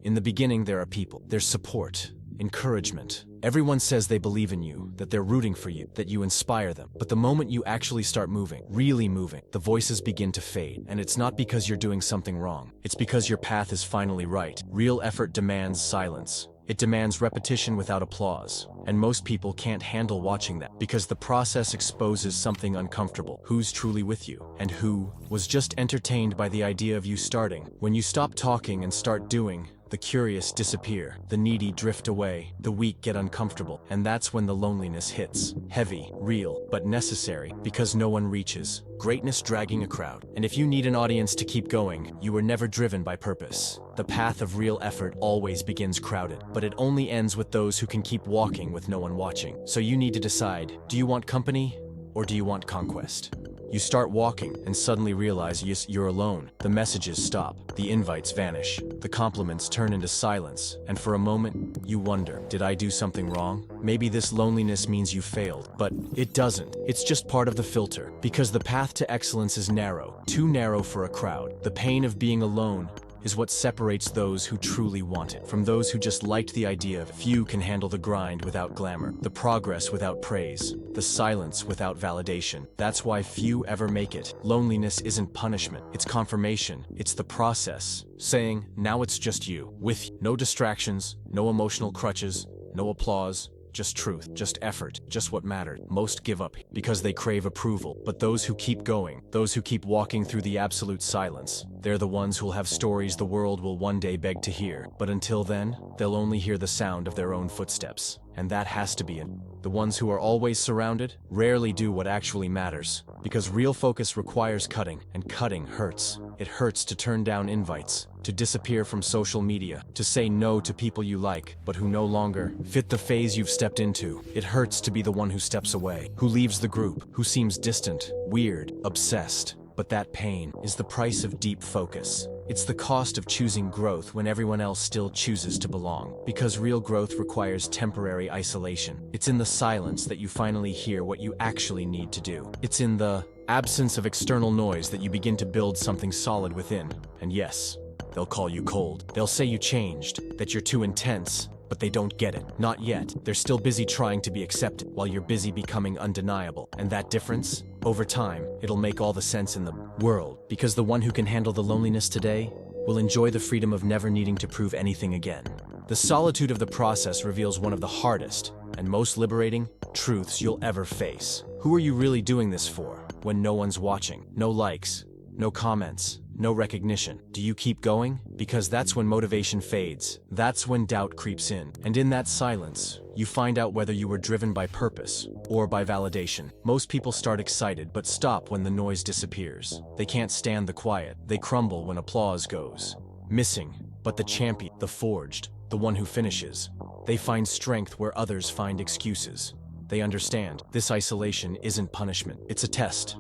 In the beginning, there are people. There's support, encouragement. Everyone says they believe in you, that they're rooting for you, that you inspire them. But the moment you actually start moving, really moving, the voices begin to fade. And it's not because you're doing something wrong. It's because your path is finally right. Real effort demands silence. It demands repetition without applause. And most people can't handle watching that because the process exposes something uncomfortable. Who's truly with you? And who was just entertained by the idea of you starting? When you stop talking and start doing, the curious disappear, the needy drift away, the weak get uncomfortable, and that's when the loneliness hits. Heavy, real, but necessary, because no one reaches. Greatness dragging a crowd. And if you need an audience to keep going, you were never driven by purpose. The path of real effort always begins crowded, but it only ends with those who can keep walking with no one watching. So you need to decide, do you want company or do you want conquest? You start walking and suddenly realize you're alone. The messages stop, the invites vanish, the compliments turn into silence, and for a moment, you wonder, did I do something wrong? Maybe this loneliness means you failed, but it doesn't. It's just part of the filter, because the path to excellence is narrow, too narrow for a crowd. The pain of being alone is what separates those who truly want it from those who just liked the idea of. Few can handle the grind without glamour, the progress without praise, the silence without validation. That's why few ever make it. Loneliness isn't punishment, it's confirmation. It's the process, saying, now it's just you, with you. No distractions, no emotional crutches, no applause. Just truth, just effort, just what mattered. Most give up because they crave approval. But those who keep going, those who keep walking through the absolute silence, they're the ones who'll have stories the world will one day beg to hear. But until then, they'll only hear the sound of their own footsteps. And that has to be it. The ones who are always surrounded rarely do what actually matters. Because real focus requires cutting, and cutting hurts. It hurts to turn down invites, to disappear from social media, to say no to people you like, but who no longer fit the phase you've stepped into. It hurts to be the one who steps away, who leaves the group, who seems distant, weird, obsessed. But that pain is the price of deep focus. It's the cost of choosing growth when everyone else still chooses to belong. Because real growth requires temporary isolation. It's in the silence that you finally hear what you actually need to do. It's in the absence of external noise that you begin to build something solid within. And yes, they'll call you cold. They'll say you changed, that you're too intense. But they don't get it. Not yet. They're still busy trying to be accepted, while you're busy becoming undeniable. And that difference, over time, it'll make all the sense in the world. Because the one who can handle the loneliness today will enjoy the freedom of never needing to prove anything again. The solitude of the process reveals one of the hardest and most liberating truths you'll ever face. Who are you really doing this for when no one's watching? No likes, no comments, no recognition. Do you keep going? Because that's when motivation fades. That's when doubt creeps in. And in that silence, you find out whether you were driven by purpose or by validation. Most people start excited but stop when the noise disappears. They can't stand the quiet. They crumble when applause goes missing. But the champion, the forged, the one who finishes, they find strength where others find excuses. They understand this isolation isn't punishment. It's a test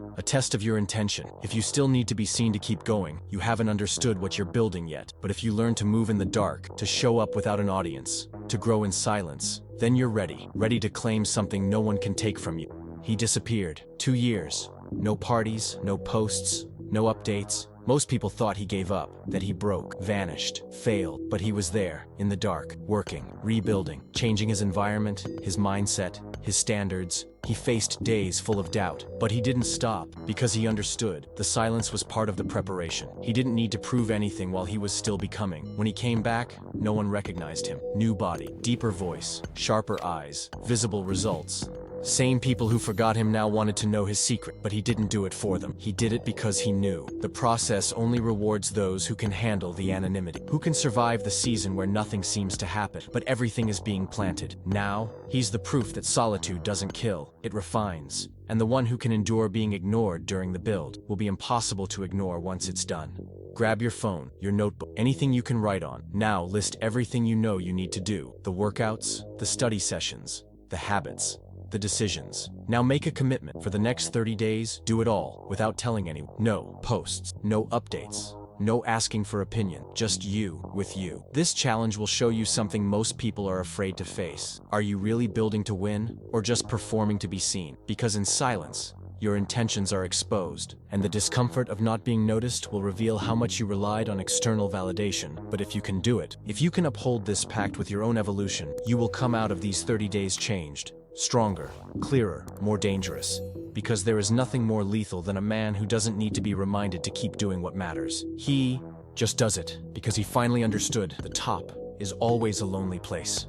of your intention. If you still need to be seen to keep going, you haven't understood what you're building yet. But if you learn to move in the dark, to show up without an audience, to grow in silence, then you're ready to claim something no one can take from you. He disappeared. 2 years. No parties, no posts, no updates. Most people thought he gave up, that he broke, vanished, failed, but he was there, in the dark, working, rebuilding, changing his environment, his mindset, his standards. He faced days full of doubt, but he didn't stop, because he understood the silence was part of the preparation. He didn't need to prove anything while he was still becoming. When he came back, no one recognized him. New body, deeper voice, sharper eyes, visible results. Same people who forgot him now wanted to know his secret, but he didn't do it for them. He did it because he knew. The process only rewards those who can handle the anonymity, who can survive the season where nothing seems to happen, but everything is being planted. Now, he's the proof that solitude doesn't kill, it refines. And the one who can endure being ignored during the build will be impossible to ignore once it's done. Grab your phone, your notebook, anything you can write on. Now list everything you know you need to do. The workouts, the study sessions, the habits, the decisions. Now make a commitment. For the next 30 days, do it all, without telling anyone. No posts, no updates, no asking for opinion, just you with you. This challenge will show you something most people are afraid to face. Are you really building to win, or just performing to be seen? Because in silence, your intentions are exposed, and the discomfort of not being noticed will reveal how much you relied on external validation. But if you can do it, if you can uphold this pact with your own evolution, you will come out of these 30 days changed, stronger, clearer, more dangerous. Because there is nothing more lethal than a man who doesn't need to be reminded to keep doing what matters. He just does it because he finally understood the top is always a lonely place.